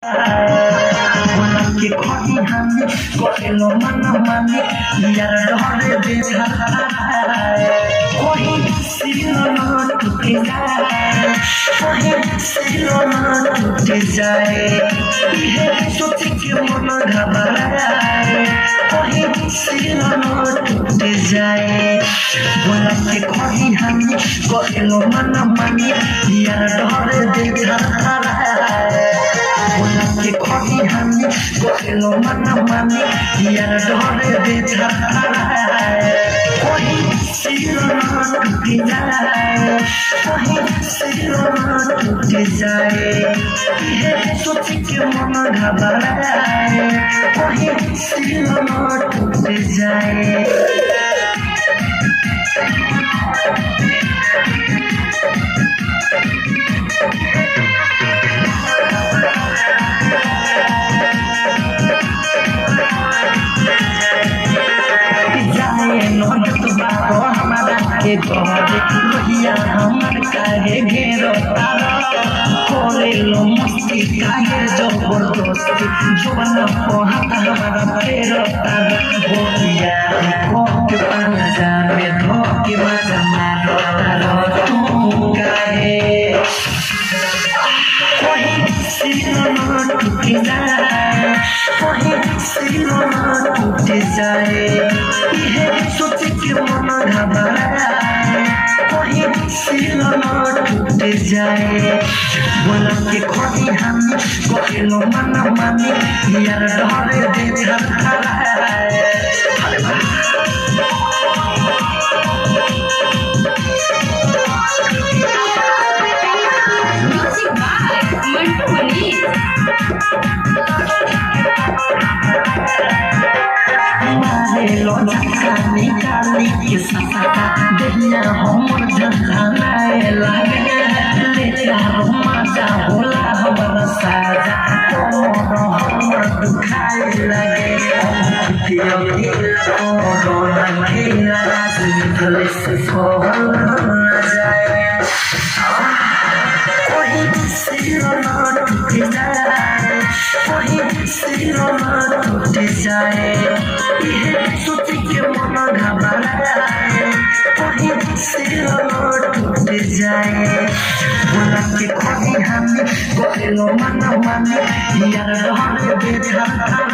के खोटी हमें कोलो मन माने यार डरे बेधार कोई सिलो न टूट जाए कोई सिलो न टूट जाए ये सोच के मन घबराए कोई सिलो न टूट जाए बोला के खोटी हमें कोलो मन माने यार डरे बेधार के खोटी हमें कोलो मन माने यार डरे बेधार कोई सिलो न टूट जाए कोई सिलो न टूट जाए ये सोच के मन घबराए कोई सिलो न टूट जाए के तोहरे रोहिया हमर काहे घेरो तारा कोले लो मस्ती काहे जबरदस्ती जुबान को हाथ हमारा फेरो तारा बोलिया को के पंजा में धोके मजा मारो तारा तू काहे कोई सिलो न टूट जाए कोई सिलो न टूट जाए ये सोच के मन घबराए कोई सिलो न टूट जाए बोला के खोटी हमें कोलो मन माने यार डरे बेधार लो निकाली के सता दुनिया हमर जहानाए लागे ले मजा होला हमर साजा तोरो हमर दुखाए लागे पियो तोरो लगे दिल से खोल जाए कोई सिलो न टूट जाए कोई सिलो न टूट जाए ये सोच के मन घबराए कोई सिलो न टूट जाए बोला के खोटी हमें कोलो मन माने यार डरे बेधार